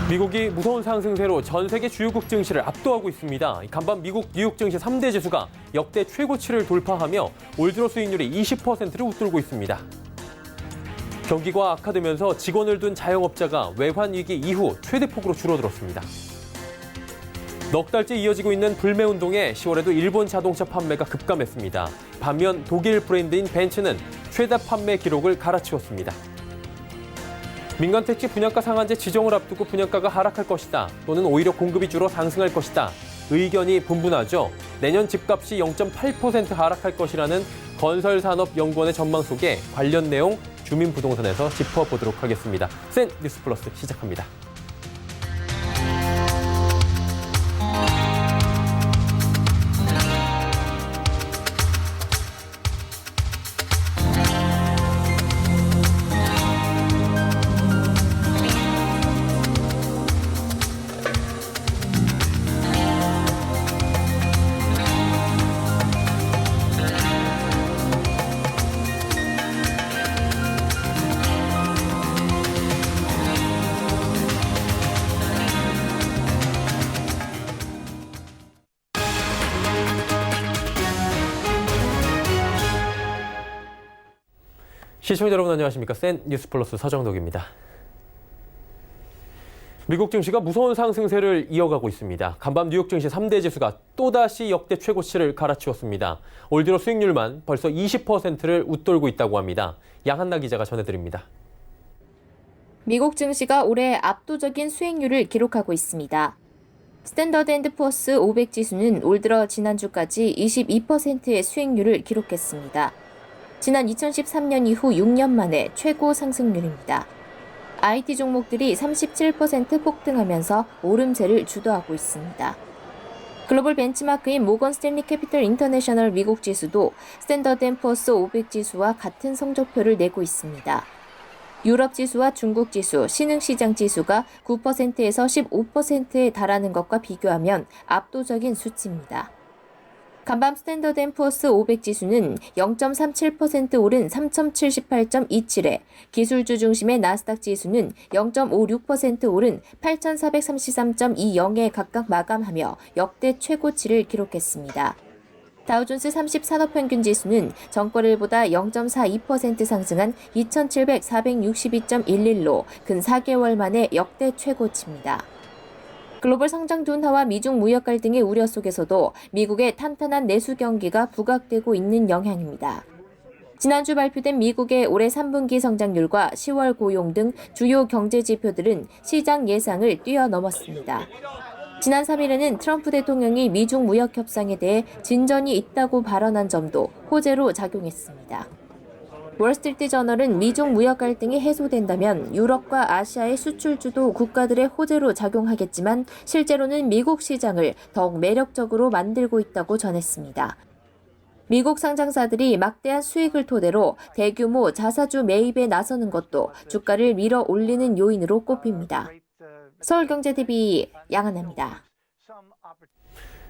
미국이 무서운 상승세로 전 세계 주요국 증시를 압도하고 있습니다. 간밤 미국 뉴욕 증시 3대 지수가 역대 최고치를 돌파하며 올 들어 수익률이 20%를 웃돌고 있습니다. 경기가 악화되면서 직원을 둔 자영업자가 외환 위기 이후 최대폭으로 줄어들었습니다. 넉 달째 이어지고 있는 불매 운동에 10월에도 일본 자동차 판매가 급감했습니다. 반면 독일 브랜드인 벤츠는 최다 판매 기록을 갈아치웠습니다. 민간 택지 분양가 상한제 지정을 앞두고 분양가가 하락할 것이다. 또는 오히려 공급이 줄어 상승할 것이다. 의견이 분분하죠. 내년 집값이 0.8% 하락할 것이라는 건설산업연구원의 전망 속에 관련 내용 주민부동산에서 짚어보도록 하겠습니다. 센 뉴스 플러스 시작합니다. 시청자 여러분 안녕하십니까? 센 뉴스 플러스 서정덕입니다. 미국 증시가 무서운 상승세를 이어가고 있습니다. 간밤 뉴욕 증시 3대 지수가 또다시 역대 최고치를 갈아치웠습니다. 올 들어 수익률만 벌써 20%를 웃돌고 있다고 합니다. 양한나 기자가 전해드립니다. 미국 증시가 올해 압도적인 수익률을 기록하고 있습니다. 스탠더드 앤드 푸어스 500 지수는 올 들어 지난주까지 22%의 수익률을 기록했습니다. 지난 2013년 이후 6년 만에 최고 상승률입니다. IT 종목들이 37% 폭등하면서 오름세를 주도하고 있습니다. 글로벌 벤치마크인 모건 스탠리 캐피털 인터내셔널 미국 지수도 스탠더드 앤 푸어스 500 지수와 같은 성적표를 내고 있습니다. 유럽 지수와 중국 지수, 신흥시장 지수가 9%에서 15%에 달하는 것과 비교하면 압도적인 수치입니다. 간밤 스탠더드 앤 푸어스 500 지수는 0.37% 오른 3078.27에 기술주 중심의 나스닥 지수는 0.56% 오른 8433.20에 각각 마감하며 역대 최고치를 기록했습니다. 다우존스 30산업평균 지수는 전거래일보다 0.42% 상승한 2762.11로 근 4개월 만에 역대 최고치입니다. 글로벌 성장 둔화와 미중 무역 갈등의 우려 속에서도 미국의 탄탄한 내수 경기가 부각되고 있는 영향입니다. 지난주 발표된 미국의 올해 3분기 성장률과 10월 고용 등 주요 경제 지표들은 시장 예상을 뛰어넘었습니다. 지난 3일에는 트럼프 대통령이 미중 무역 협상에 대해 진전이 있다고 발언한 점도 호재로 작용했습니다. 월스트리트 저널은 미중 무역 갈등이 해소된다면 유럽과 아시아의 수출주도 국가들의 호재로 작용하겠지만 실제로는 미국 시장을 더욱 매력적으로 만들고 있다고 전했습니다. 미국 상장사들이 막대한 수익을 토대로 대규모 자사주 매입에 나서는 것도 주가를 밀어 올리는 요인으로 꼽힙니다. 서울경제TV 양한나입니다.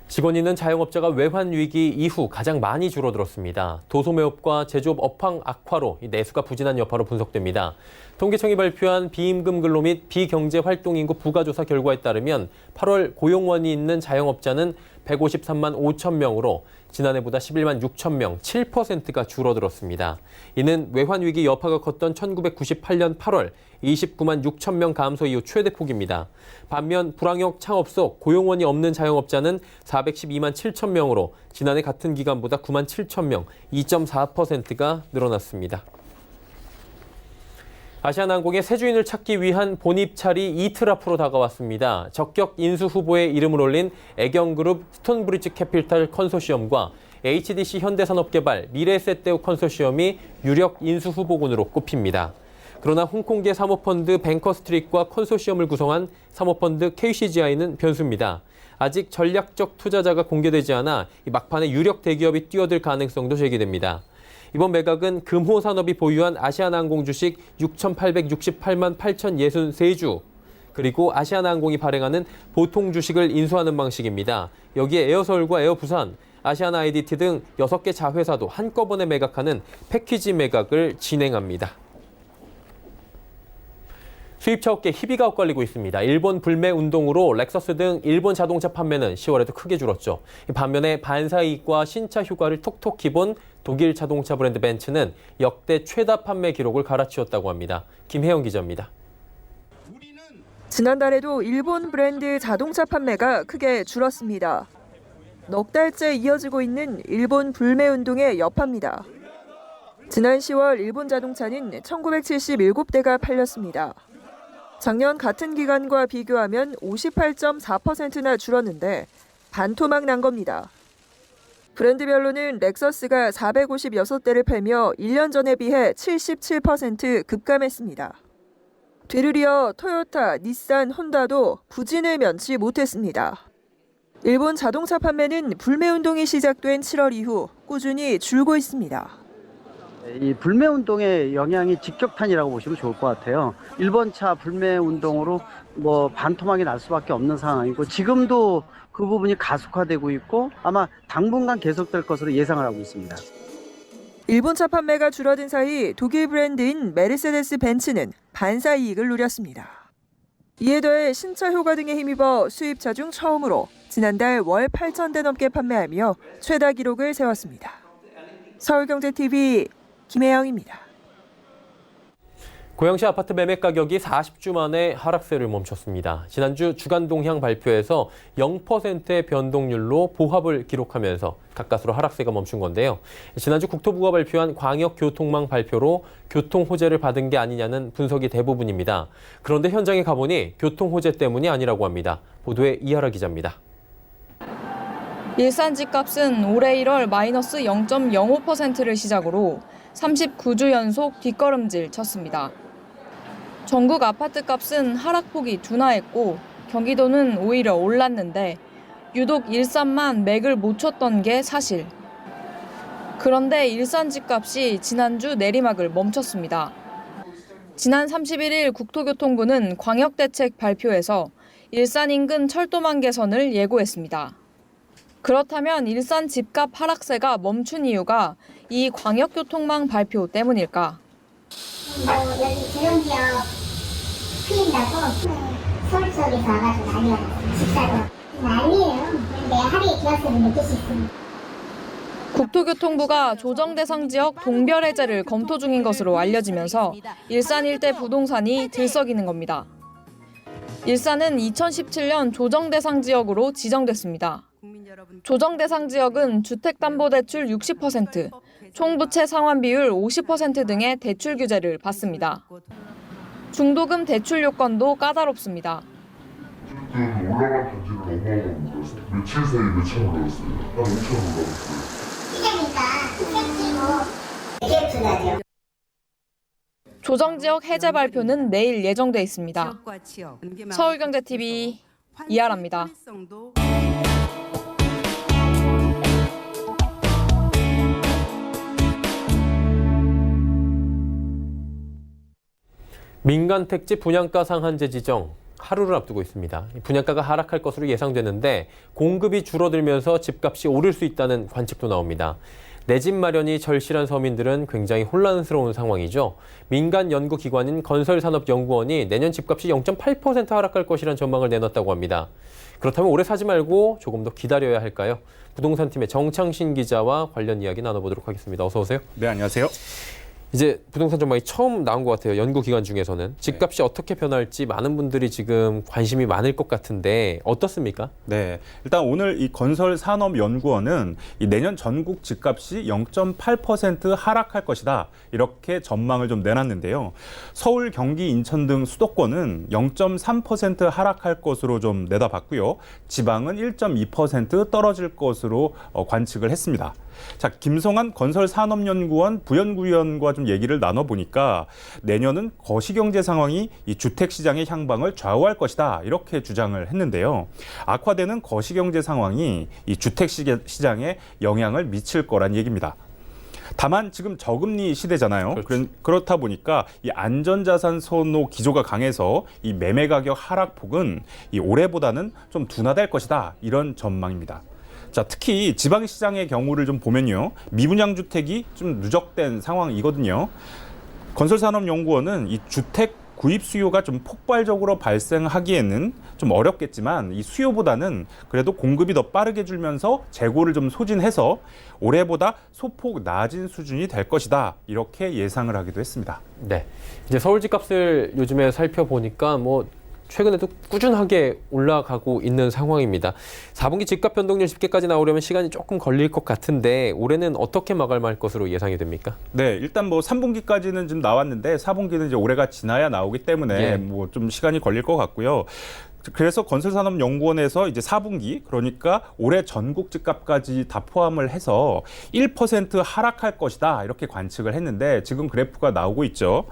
직원 있는 자영업자가 외환 위기 이후 가장 많이 줄어들었습니다. 도소매업과 제조업 업황 악화로 내수가 부진한 여파로 분석됩니다. 통계청이 발표한 비임금 근로 및 비경제활동인구 부가조사 결과에 따르면 8월 고용원이 있는 자영업자는 153만 5천 명으로 지난해보다 11만 6천 명, 7%가 줄어들었습니다. 이는 외환 위기 여파가 컸던 1998년 8월 29만 6천 명 감소 이후 최대폭입니다. 반면 불황역 창업 속 고용원이 없는 자영업자는 412만 7천 명으로 지난해 같은 기간보다 9만 7천 명, 2.4%가 늘어났습니다. 아시아나항공의 새 주인을 찾기 위한 본입찰이 이틀 앞으로 다가왔습니다. 적격 인수 후보에 이름을 올린 애경그룹 스톤브리지 캐피탈 컨소시엄과 HDC 현대산업개발 미래에셋대우 컨소시엄이 유력 인수 후보군으로 꼽힙니다. 그러나 홍콩계 사모펀드 뱅커스트릿과 컨소시엄을 구성한 사모펀드 KCGI는 변수입니다. 아직 전략적 투자자가 공개되지 않아 막판에 유력 대기업이 뛰어들 가능성도 제기됩니다. 이번 매각은 금호산업이 보유한 아시아나항공 주식 6,868만 8,063주, 그리고 아시아나항공이 발행하는 보통 주식을 인수하는 방식입니다. 여기에 에어서울과 에어부산, 아시아나 IDT 등 6개 자회사도 한꺼번에 매각하는 패키지 매각을 진행합니다. 수입차 업계 희비가 엇갈리고 있습니다. 일본 불매 운동으로 렉서스 등 일본 자동차 판매는 10월에도 크게 줄었죠. 반면에 반사이익과 신차 휴가를 톡톡히 본 독일 자동차 브랜드 벤츠는 역대 최다 판매 기록을 갈아치웠다고 합니다. 김혜영 기자입니다. 지난달에도 일본 브랜드 자동차 판매가 크게 줄었습니다. 넉 달째 이어지고 있는 일본 불매 운동의 여파입니다. 지난 10월 일본 자동차는 1977대가 팔렸습니다. 작년 같은 기간과 비교하면 58.4%나 줄었는데 반토막 난 겁니다. 브랜드별로는 렉서스가 456대를 팔며 1년 전에 비해 77% 급감했습니다. 뒤를 이어 토요타, 닛산, 혼다도 부진을 면치 못했습니다. 일본 자동차 판매는 불매 운동이 시작된 7월 이후 꾸준히 줄고 있습니다. 이 불매 운동의 영향이 직격탄이라고 보시면 좋을 것 같아요. 일본 차 불매 운동으로 반토막이 날 수밖에 없는 상황이고 지금도 그 부분이 가속화되고 있고 아마 당분간 계속될 것으로 예상을 하고 있습니다. 일본 차 판매가 줄어든 사이 독일 브랜드인 메르세데스 벤츠는 반사 이익을 누렸습니다. 이에 더해 신차 효과 등에 힘입어 수입차 중 처음으로 지난달 월 8,000대 넘게 판매하며 최다 기록을 세웠습니다. 서울경제TV 김혜영입니다. 고양시 아파트 매매 가격이 40주 만에 하락세를 멈췄습니다. 지난주 주간 동향 발표에서 0%의 변동률로 보합을 기록하면서 가까스로 하락세가 멈춘 건데요. 지난주 국토부가 발표한 광역교통망 발표로 교통호재를 받은 게 아니냐는 분석이 대부분입니다. 그런데 현장에 가보니 교통호재 때문이 아니라고 합니다. 보도에 이하라 기자입니다. 일산 집값은 올해 1월 마이너스 0.05%를 시작으로 39주 연속 뒷걸음질 쳤습니다. 전국 아파트 값은 하락폭이 둔화했고 경기도는 오히려 올랐는데 유독 일산만 맥을 못 쳤던 게 사실. 그런데 일산 집값이 지난주 내리막을 멈췄습니다. 지난 31일 국토교통부는 광역대책 발표에서 일산 인근 철도망 개선을 예고했습니다. 그렇다면 일산 집값 하락세가 멈춘 이유가 이 광역교통망 발표 때문일까? 여기 주변 지역 풀린다고 서울 쪽에서 와가지고 난리가 집사로 난리예요. 근데 하루에 기압세를 느낄 수 있습니다. 국토교통부가 조정대상 지역 동별 해제를 검토 중인 것으로 알려지면서 일산 일대 부동산이 들썩이는 겁니다. 일산은 2017년 조정대상 지역으로 지정됐습니다. 조정대상 지역은 주택담보대출 60%, 총부채 상환 비율 50% 등의 대출 규제를 받습니다. 중도금 대출 요건도 까다롭습니다. 올라간 단지는 어마어마합니다. 며칠 사이에 몇천 올라갔어요. 한 5천 올라갔어요. 시장이니까 생기고 되게 투자죠. 조정지역 해제 발표는 내일 예정돼 있습니다. 서울경제TV 이하라입니다. 민간 택지 분양가 상한제 지정 하루를 앞두고 있습니다. 분양가가 하락할 것으로 예상되는데 공급이 줄어들면서 집값이 오를 수 있다는 관측도 나옵니다. 내 집 마련이 절실한 서민들은 굉장히 혼란스러운 상황이죠. 민간 연구기관인 건설산업연구원이 내년 집값이 0.8% 하락할 것이라는 전망을 내놨다고 합니다. 그렇다면 올해 사지 말고 조금 더 기다려야 할까요? 부동산팀의 정창신 기자와 관련 이야기 나눠보도록 하겠습니다. 어서 오세요. 네, 안녕하세요. 이제 부동산 전망이 처음 나온 것 같아요. 연구기관 중에서는. 집값이 어떻게 변할지 많은 분들이 지금 관심이 많을 것 같은데 어떻습니까? 네, 일단 오늘 이 건설산업연구원은 이 내년 전국 집값이 0.8% 하락할 것이다. 이렇게 전망을 좀 내놨는데요. 서울, 경기, 인천 등 수도권은 0.3% 하락할 것으로 좀 내다봤고요. 지방은 1.2% 떨어질 것으로 관측을 했습니다. 자, 김성환 건설산업연구원 부연구위원과 좀 얘기를 나눠보니까 내년은 거시경제 상황이 이 주택시장의 향방을 좌우할 것이다 이렇게 주장을 했는데요. 악화되는 거시경제 상황이 이 주택시장에 영향을 미칠 거란 얘기입니다. 다만 지금 저금리 시대잖아요. 그렇죠. 그렇다 보니까 이 안전자산 선호 기조가 강해서 이 매매 가격 하락폭은 이 올해보다는 좀 둔화될 것이다 이런 전망입니다. 자, 특히 지방시장의 경우를 좀 보면요. 미분양 주택이 좀 누적된 상황이거든요. 건설산업연구원은 이 주택 구입 수요가 좀 폭발적으로 발생하기에는 좀 어렵겠지만 이 수요보다는 그래도 공급이 더 빠르게 줄면서 재고를 좀 소진해서 올해보다 소폭 낮은 수준이 될 것이다. 이렇게 예상을 하기도 했습니다. 네. 이제 서울 집값을 요즘에 살펴보니까 뭐 최근에도 꾸준하게 올라가고 있는 상황입니다. 4분기 집값 변동률 집계까지 나오려면 시간이 조금 걸릴 것 같은데 올해는 어떻게 마감할 것으로 예상이 됩니까? 네, 일단 뭐 3분기까지는 좀 나왔는데 4분기는 이제 올해가 지나야 나오기 때문에 예. 뭐 좀 시간이 걸릴 것 같고요. 그래서 건설산업연구원에서 이제 4분기 그러니까 올해 전국 집값까지 다 포함을 해서 1% 하락할 것이다 이렇게 관측을 했는데 지금 그래프가 나오고 있죠.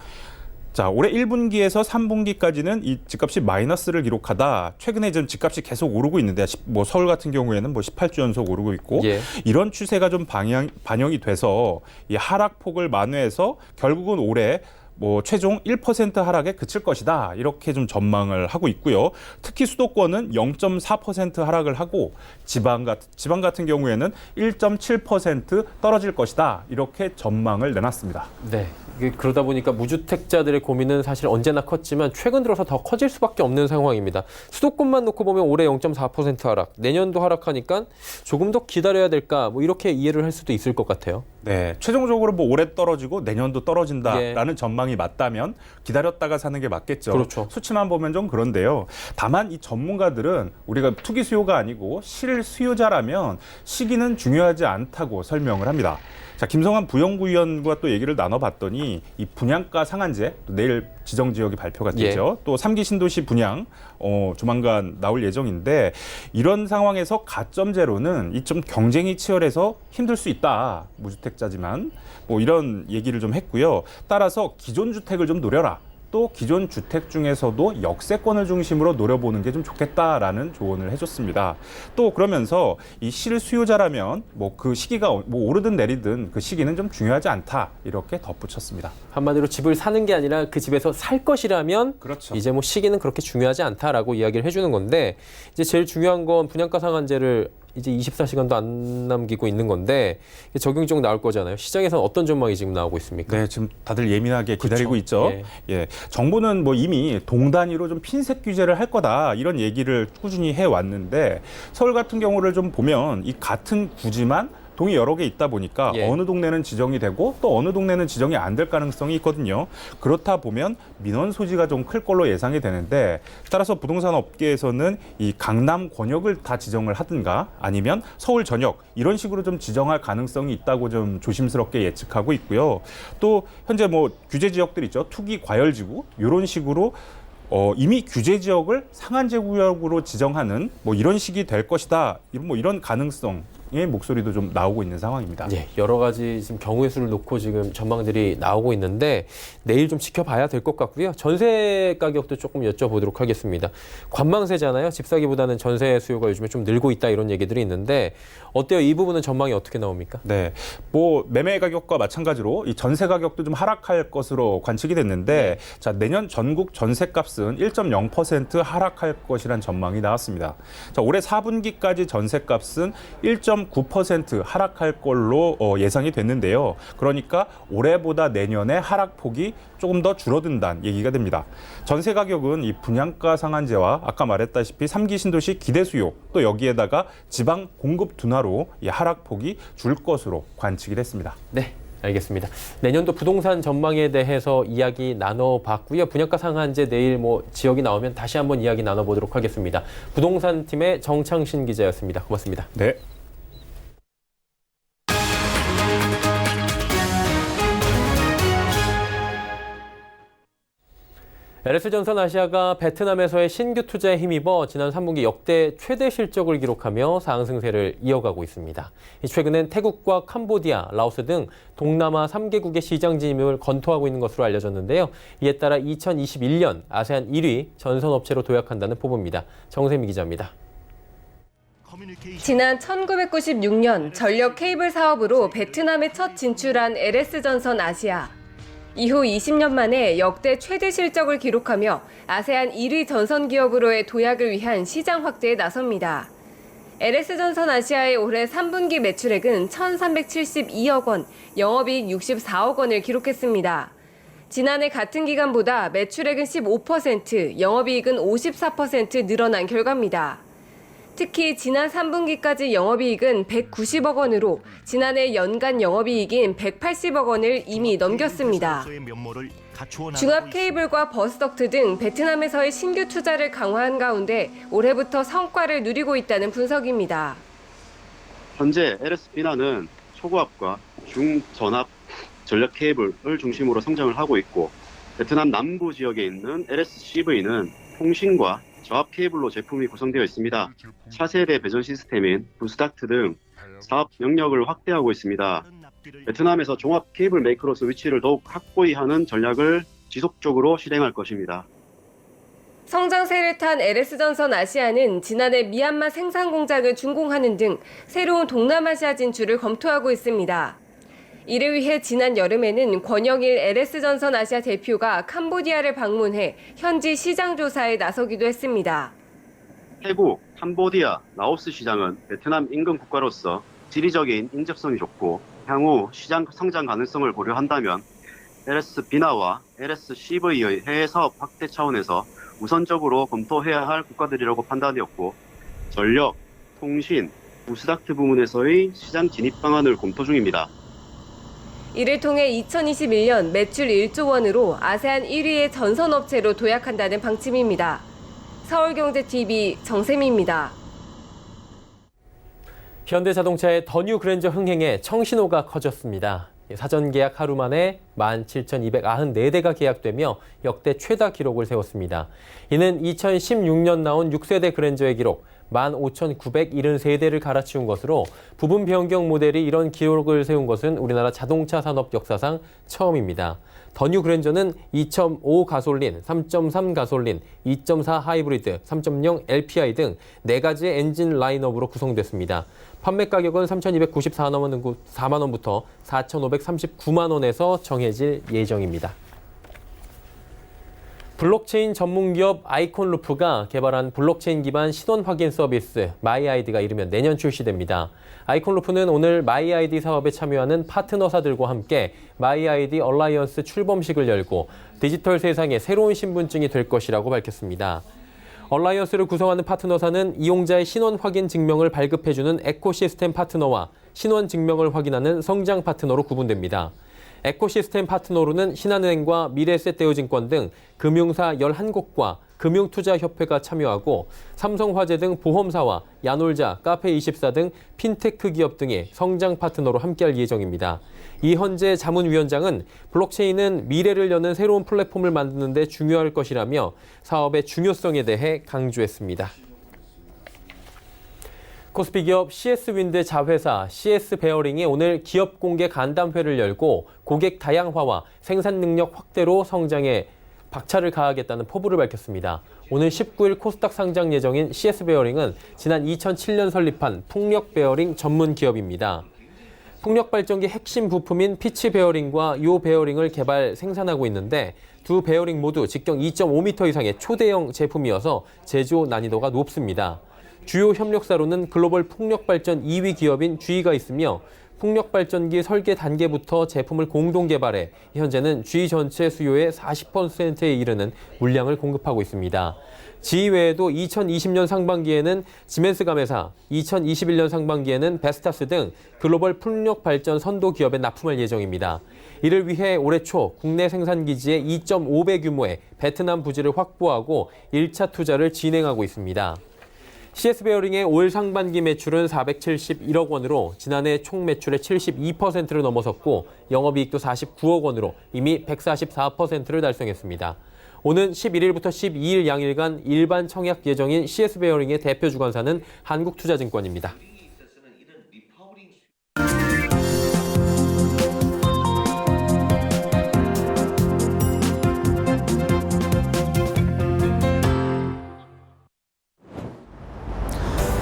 자, 올해 1분기에서 3분기까지는 이 집값이 마이너스를 기록하다. 최근에 좀 집값이 계속 오르고 있는데, 뭐 서울 같은 경우에는 뭐 18주 연속 오르고 있고, 예. 이런 추세가 좀 반영이 돼서 이 하락폭을 만회해서 결국은 올해 뭐 최종 1% 하락에 그칠 것이다. 이렇게 좀 전망을 하고 있고요. 특히 수도권은 0.4% 하락을 하고 지방 같은 경우에는 1.7% 떨어질 것이다. 이렇게 전망을 내놨습니다. 네. 그러다 보니까 무주택자들의 고민은 사실 언제나 컸지만 최근 들어서 더 커질 수밖에 없는 상황입니다. 수도권만 놓고 보면 올해 0.4% 하락, 내년도 하락하니까 조금 더 기다려야 될까 뭐 이렇게 이해를 할 수도 있을 것 같아요. 네, 최종적으로 뭐 올해 떨어지고 내년도 떨어진다라는 예. 전망이 맞다면 기다렸다가 사는 게 맞겠죠. 그렇죠. 수치만 보면 좀 그런데요. 다만 이 전문가들은 우리가 투기 수요가 아니고 실수요자라면 시기는 중요하지 않다고 설명을 합니다. 자, 김성환 부연구위원과 또 얘기를 나눠봤더니 이 분양가 상한제 내일 지정 지역이 발표가 되죠. 또 3기 신도시 분양 조만간 나올 예정인데 이런 상황에서 가점제로는 이 좀 경쟁이 치열해서 힘들 수 있다. 무주택자지만 뭐 이런 얘기를 좀 했고요. 따라서 기존 주택을 좀 노려라. 또 기존 주택 중에서도 역세권을 중심으로 노려보는 게 좀 좋겠다라는 조언을 해줬습니다. 또 그러면서 이 실수요자라면 뭐 그 시기가 뭐 오르든 내리든 그 시기는 좀 중요하지 않다 이렇게 덧붙였습니다. 한마디로 집을 사는 게 아니라 그 집에서 살 것이라면 그렇죠. 이제 뭐 시기는 그렇게 중요하지 않다라고 이야기를 해주는 건데 이제 제일 중요한 건 분양가 상한제를 이제 24시간도 안 남기고 있는 건데 적용이 좀 나올 거잖아요. 시장에서는 어떤 전망이 지금 나오고 있습니까? 네, 지금 다들 예민하게 기다리고 그렇죠. 있죠. 예. 예, 정부는 뭐 이미 동 단위로 좀 핀셋 규제를 할 거다 이런 얘기를 꾸준히 해왔는데 서울 같은 경우를 좀 보면 이 같은 구지만 동이 여러 개 있다 보니까 예. 어느 동네는 지정이 되고 또 어느 동네는 지정이 안 될 가능성이 있거든요. 그렇다 보면 민원 소지가 좀 클 걸로 예상이 되는데 따라서 부동산 업계에서는 이 강남 권역을 다 지정을 하든가 아니면 서울 전역 이런 식으로 좀 지정할 가능성이 있다고 좀 조심스럽게 예측하고 있고요. 또 현재 뭐 규제 지역들 있죠. 투기 과열지구 이런 식으로 이미 규제 지역을 상한제 구역으로 지정하는 뭐 이런 식이 될 것이다. 뭐 이런 가능성의 목소리도 좀 나오고 있는 상황입니다. 예, 여러 가지 지금 경우의 수를 놓고 지금 전망들이 나오고 있는데 내일 좀 지켜봐야 될 것 같고요. 전세 가격도 조금 여쭤보도록 하겠습니다. 관망세잖아요. 집 사기보다는 전세 수요가 요즘에 좀 늘고 있다 이런 얘기들이 있는데 어때요? 이 부분은 전망이 어떻게 나옵니까? 네, 뭐 매매 가격과 마찬가지로 이 전세 가격도 좀 하락할 것으로 관측이 됐는데, 자 내년 전국 전세값은 1.0% 하락할 것이란 전망이 나왔습니다. 자 올해 4분기까지 전세값은 1.9% 하락할 걸로 예상이 됐는데요. 그러니까 올해보다 내년에 하락폭이 조금 더 줄어든다는 얘기가 됩니다. 전세 가격은 이 분양가 상한제와 아까 말했다시피 3기 신도시 기대 수요 또 여기에다가 지방 공급 둔화로 이 하락폭이 줄 것으로 관측이 됐습니다. 네, 알겠습니다. 내년도 부동산 전망에 대해서 이야기 나눠봤고요. 분양가 상한제 내일 뭐 지역이 나오면 다시 한번 이야기 나눠보도록 하겠습니다. 부동산 팀의 정창신 기자였습니다. 고맙습니다. 네. LS전선 아시아가 베트남에서의 신규 투자에 힘입어 지난 3분기 역대 최대 실적을 기록하며 상승세를 이어가고 있습니다. 최근엔 태국과 캄보디아, 라오스 등 동남아 3개국의 시장 진입을 검토하고 있는 것으로 알려졌는데요. 이에 따라 2021년 아세안 1위 전선업체로 도약한다는 포부입니다. 정세미 기자입니다. 지난 1996년 전력 케이블 사업으로 베트남에 첫 진출한 LS전선 아시아. 이후 20년 만에 역대 최대 실적을 기록하며 아세안 1위 전선 기업으로의 도약을 위한 시장 확대에 나섭니다. LS전선 아시아의 올해 3분기 매출액은 1,372억 원, 영업이익 64억 원을 기록했습니다. 지난해 같은 기간보다 매출액은 15%, 영업이익은 54% 늘어난 결과입니다. 특히 지난 3분기까지 영업이익은 190억 원으로 지난해 연간 영업이익인 180억 원을 이미 넘겼습니다. 중압 케이블과 버스덕트 등 베트남에서의 신규 투자를 강화한 가운데 올해부터 성과를 누리고 있다는 분석입니다. 현재 LS 비나는 초고압과 중전압 전력 케이블을 중심으로 성장을 하고 있고, 베트남 남부 지역에 있는 LS CV는 통신과 저압 케이블로 제품이 구성되어 있습니다. 차세대 배전 시스템인 부스닥트 등 사업 영역을 확대하고 있습니다. 베트남에서 종합 케이블 메이커로서 위치를 더욱 확고히 하는 전략을 지속적으로 실행할 것입니다. 성장세를 탄 LS전선 아시아는 지난해 미얀마 생산 공장을 준공하는 등 새로운 동남아시아 진출을 검토하고 있습니다. 이를 위해 지난 여름에는 권영일 LS전선 아시아 대표가 캄보디아를 방문해 현지 시장 조사에 나서기도 했습니다. 태국, 캄보디아, 라오스 시장은 베트남 인근 국가로서 지리적인 인접성이 좋고 향후 시장 성장 가능성을 고려한다면 LS 비나와 LS CV의 해외 사업 확대 차원에서 우선적으로 검토해야 할 국가들이라고 판단되었고, 전력, 통신, 부스닥트 부문에서의 시장 진입 방안을 검토 중입니다. 이를 통해 2021년 매출 1조 원으로 아세안 1위의 전선업체로 도약한다는 방침입니다. 서울경제TV 정세미입니다. 현대자동차의 더 뉴 그랜저 흥행에 청신호가 커졌습니다. 사전 계약 하루 만에 17,294대가 계약되며 역대 최다 기록을 세웠습니다. 이는 2016년 나온 6세대 그랜저의 기록 15,973대를 갈아치운 것으로 부분 변경 모델이 이런 기록을 세운 것은 우리나라 자동차 산업 역사상 처음입니다. 더 뉴 그랜저는 2.5 가솔린, 3.3 가솔린, 2.4 하이브리드, 3.0 LPI 등 4가지의 엔진 라인업으로 구성됐습니다. 판매 가격은 3,294만 원부터 4,539만 원에서 정해질 예정입니다. 블록체인 전문기업 아이콘루프가 개발한 블록체인 기반 신원 확인 서비스 마이아이디가 이르면 내년 출시됩니다. 아이콘루프는 오늘 마이아이디 사업에 참여하는 파트너사들과 함께 마이아이디 얼라이언스 출범식을 열고 디지털 세상의 새로운 신분증이 될 것이라고 밝혔습니다. 얼라이언스를 구성하는 파트너사는 이용자의 신원 확인 증명을 발급해주는 에코시스템 파트너와 신원 증명을 확인하는 성장 파트너로 구분됩니다. 에코시스템 파트너로는 신한은행과 미래에셋대우증권 등 금융사 11곳과 금융투자협회가 참여하고 삼성화재 등 보험사와 야놀자, 카페24 등 핀테크 기업 등의 성장 파트너로 함께할 예정입니다. 이현재 자문위원장은 블록체인은 미래를 여는 새로운 플랫폼을 만드는 데 중요할 것이라며 사업의 중요성에 대해 강조했습니다. 코스피 기업 CS윈드 자회사 CS베어링이 오늘 기업 공개 간담회를 열고 고객 다양화와 생산 능력 확대로 성장에 박차를 가하겠다는 포부를 밝혔습니다. 오늘 19일 코스닥 상장 예정인 CS베어링은 지난 2007년 설립한 풍력 베어링 전문 기업입니다. 풍력 발전기 핵심 부품인 피치 베어링과 요 베어링을 개발 생산하고 있는데 두 베어링 모두 직경 2.5m 이상의 초대형 제품이어서 제조 난이도가 높습니다. 주요 협력사로는 글로벌 풍력발전 2위 기업인 GE가 있으며 풍력발전기 설계 단계부터 제품을 공동 개발해 현재는 GE 전체 수요의 40%에 이르는 물량을 공급하고 있습니다. GE 외에도 2020년 상반기에는 지멘스 가메사, 2021년 상반기에는 베스타스 등 글로벌 풍력발전 선도 기업에 납품할 예정입니다. 이를 위해 올해 초 국내 생산기지에 2.5배 규모의 베트남 부지를 확보하고 1차 투자를 진행하고 있습니다. CS베어링의 올 상반기 매출은 471억 원으로 지난해 총 매출의 72%를 넘어섰고 영업이익도 49억 원으로 이미 144%를 달성했습니다. 오는 11일부터 12일 양일간 일반 청약 예정인 CS베어링의 대표 주관사는 한국투자증권입니다.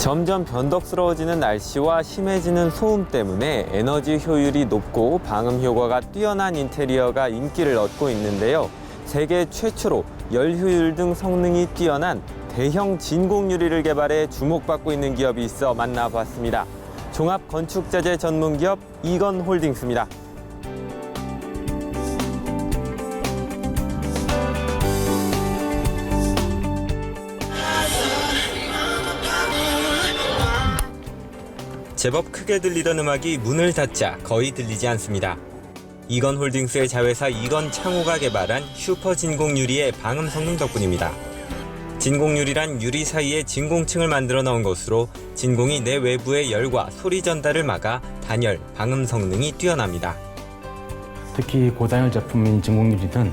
점점 변덕스러워지는 날씨와 심해지는 소음 때문에 에너지 효율이 높고 방음 효과가 뛰어난 인테리어가 인기를 얻고 있는데요. 세계 최초로 열 효율 등 성능이 뛰어난 대형 진공 유리를 개발해 주목받고 있는 기업이 있어 만나봤습니다. 종합 건축자재 전문 기업 이건홀딩스입니다. 제법 크게 들리던 음악이 문을 닫자 거의 들리지 않습니다. 이건홀딩스의 자회사 이건창호가 개발한 슈퍼 진공유리의 방음 성능 덕분입니다. 진공유리란 유리 사이에 진공층을 만들어 넣은 것으로 진공이 내 외부의 열과 소리 전달을 막아 단열, 방음 성능이 뛰어납니다. 특히 고단열 제품인 진공유리는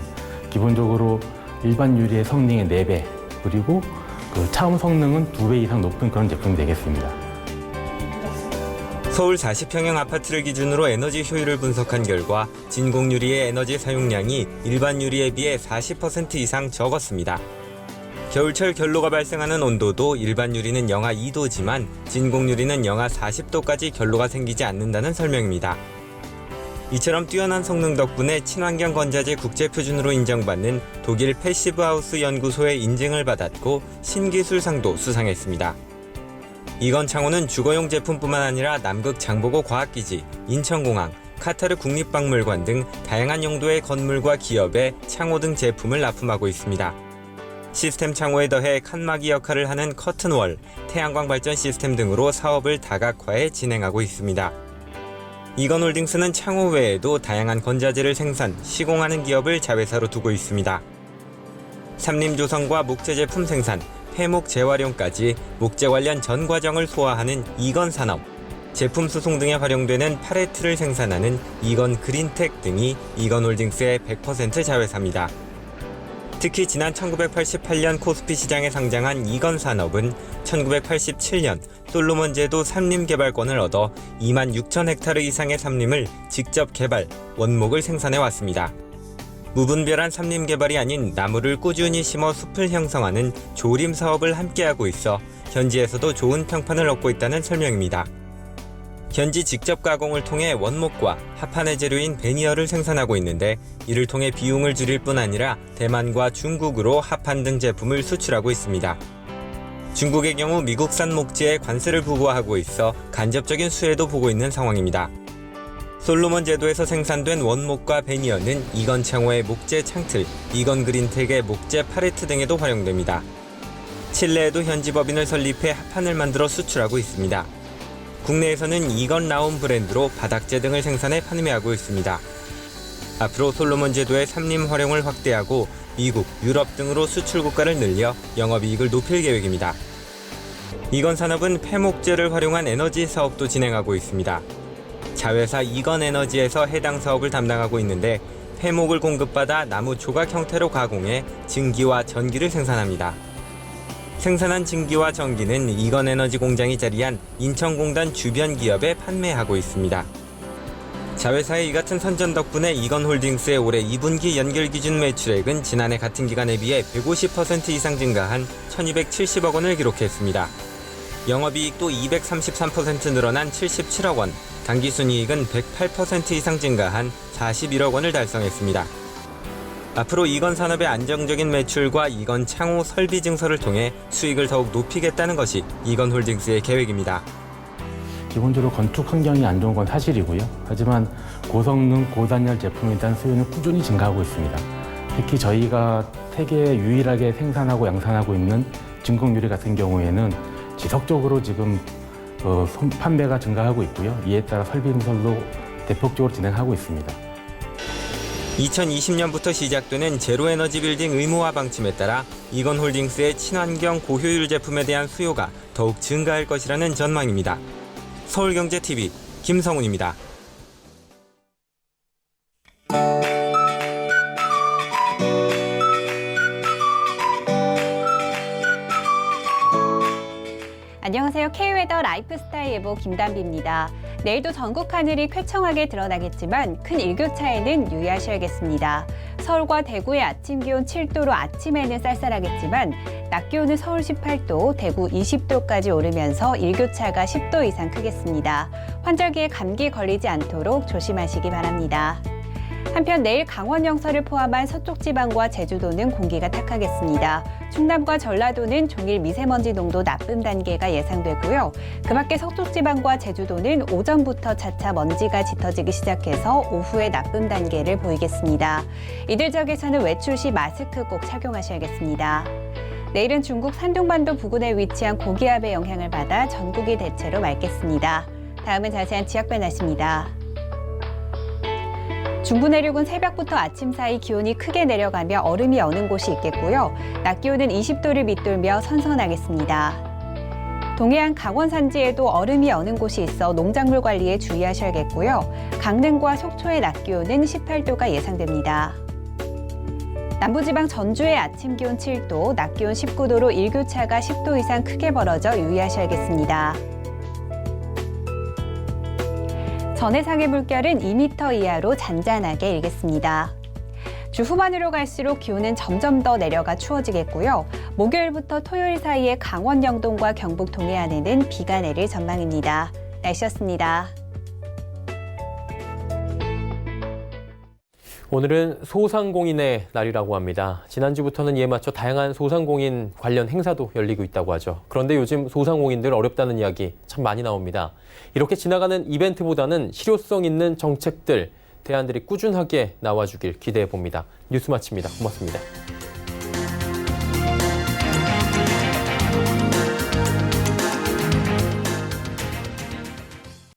기본적으로 일반 유리의 성능의 4배, 그리고 그 차음 성능은 2배 이상 높은 그런 제품이 되겠습니다. 서울 40평형 아파트를 기준으로 에너지 효율을 분석한 결과 진공유리의 에너지 사용량이 일반 유리에 비해 40% 이상 적었습니다. 겨울철 결로가 발생하는 온도도 일반 유리는 영하 2도지만 진공유리는 영하 40도까지 결로가 생기지 않는다는 설명입니다. 이처럼 뛰어난 성능 덕분에 친환경 건자재 국제표준으로 인정받는 독일 패시브하우스 연구소의 인증을 받았고 신기술상도 수상했습니다. 이건창호는 주거용 제품뿐만 아니라 남극 장보고 과학기지, 인천공항, 카타르 국립박물관 등 다양한 용도의 건물과 기업에 창호 등 제품을 납품하고 있습니다. 시스템 창호에 더해 칸막이 역할을 하는 커튼월, 태양광 발전 시스템 등으로 사업을 다각화해 진행하고 있습니다. 이건홀딩스는 창호 외에도 다양한 건자재를 생산, 시공하는 기업을 자회사로 두고 있습니다. 삼림조성과 목재 제품 생산, 폐목 재활용까지 목재 관련 전 과정을 소화하는 이건산업, 제품 수송 등에 활용되는 팔레트를 생산하는 이건 그린텍 등이 이건홀딩스의 100% 자회사입니다. 특히 지난 1988년 코스피 시장에 상장한 이건산업은 1987년 솔로몬 제도 삼림 개발권을 얻어 2만 6천 헥타르 이상의 삼림을 직접 개발, 원목을 생산해 왔습니다. 무분별한 삼림 개발이 아닌 나무를 꾸준히 심어 숲을 형성하는 조림 사업을 함께하고 있어 현지에서도 좋은 평판을 얻고 있다는 설명입니다. 현지 직접 가공을 통해 원목과 합판의 재료인 베니어를 생산하고 있는데 이를 통해 비용을 줄일 뿐 아니라 대만과 중국으로 합판 등 제품을 수출하고 있습니다. 중국의 경우 미국산 목재에 관세를 부과하고 있어 간접적인 수혜도 보고 있는 상황입니다. 솔로몬 제도에서 생산된 원목과 베니어는 이건창호의 목재 창틀, 이건 그린텍의 목재 팔레트 등에도 활용됩니다. 칠레에도 현지 법인을 설립해 합판을 만들어 수출하고 있습니다. 국내에서는 이건 라운 브랜드로 바닥재 등을 생산해 판매하고 있습니다. 앞으로 솔로몬 제도의 삼림 활용을 확대하고 미국, 유럽 등으로 수출 국가를 늘려 영업이익을 높일 계획입니다. 이건 산업은 폐목재를 활용한 에너지 사업도 진행하고 있습니다. 자회사 이건에너지에서 해당 사업을 담당하고 있는데 폐목을 공급받아 나무 조각 형태로 가공해 증기와 전기를 생산합니다. 생산한 증기와 전기는 이건에너지 공장이 자리한 인천공단 주변 기업에 판매하고 있습니다. 자회사의 이 같은 선전 덕분에 이건홀딩스의 올해 2분기 연결 기준 매출액은 지난해 같은 기간에 비해 150% 이상 증가한 1,270억 원을 기록했습니다. 영업이익도 233% 늘어난 77억 원, 당기순이익은 108% 이상 증가한 41억 원을 달성했습니다. 앞으로 이건 산업의 안정적인 매출과 이건 창호 설비 증설을 통해 수익을 더욱 높이겠다는 것이 이건홀딩스의 계획입니다. 기본적으로 건축 환경이 안 좋은 건 사실이고요. 하지만 고성능, 고단열 제품에 대한 수요는 꾸준히 증가하고 있습니다. 특히 저희가 세계에 유일하게 생산하고 양산하고 있는 진공유리 같은 경우에는 지속적으로 지금 판매가 증가하고 있고요. 이에 따라 설비 증설도 대폭적으로 진행하고 있습니다. 2020년부터 시작되는 제로에너지 빌딩 의무화 방침에 따라 이건홀딩스의 친환경 고효율 제품에 대한 수요가 더욱 증가할 것이라는 전망입니다. 서울경제TV 김성훈입니다. 안녕하세요. K웨더 라이프스타일 예보 김단비입니다. 내일도 전국 하늘이 쾌청하게 드러나겠지만 큰 일교차에는 유의하셔야겠습니다. 서울과 대구의 아침 기온 7도로 아침에는 쌀쌀하겠지만 낮 기온은 서울 18도, 대구 20도까지 오르면서 일교차가 10도 이상 크겠습니다. 환절기에 감기 걸리지 않도록 조심하시기 바랍니다. 한편 내일 강원 영서를 포함한 서쪽 지방과 제주도는 공기가 탁하겠습니다. 충남과 전라도는 종일 미세먼지 농도 나쁨 단계가 예상되고요. 그 밖에 서쪽 지방과 제주도는 오전부터 차차 먼지가 짙어지기 시작해서 오후에 나쁨 단계를 보이겠습니다. 이들 지역에서는 외출 시 마스크 꼭 착용하셔야겠습니다. 내일은 중국 산둥반도 부근에 위치한 고기압의 영향을 받아 전국이 대체로 맑겠습니다. 다음은 자세한 지역별 날씨입니다. 중부 내륙은 새벽부터 아침 사이 기온이 크게 내려가며 얼음이 어는 곳이 있겠고요. 낮 기온은 20도를 밑돌며 선선하겠습니다. 동해안 강원 산지에도 얼음이 어는 곳이 있어 농작물 관리에 주의하셔야겠고요. 강릉과 속초의 낮 기온은 18도가 예상됩니다. 남부지방 전주의 아침 기온 7도, 낮 기온 19도로 일교차가 10도 이상 크게 벌어져 유의하셔야겠습니다. 전해상의 물결은 2m 이하로 잔잔하게 일겠습니다. 주 후반으로 갈수록 기온은 점점 더 내려가 추워지겠고요. 목요일부터 토요일 사이에 강원 영동과 경북 동해안에는 비가 내릴 전망입니다. 날씨였습니다. 오늘은 소상공인의 날이라고 합니다. 지난주부터는 이에 맞춰 다양한 소상공인 관련 행사도 열리고 있다고 하죠. 그런데 요즘 소상공인들 어렵다는 이야기 참 많이 나옵니다. 이렇게 지나가는 이벤트보다는 실효성 있는 정책들, 대안들이 꾸준하게 나와주길 기대해 봅니다. 뉴스 마칩니다. 고맙습니다.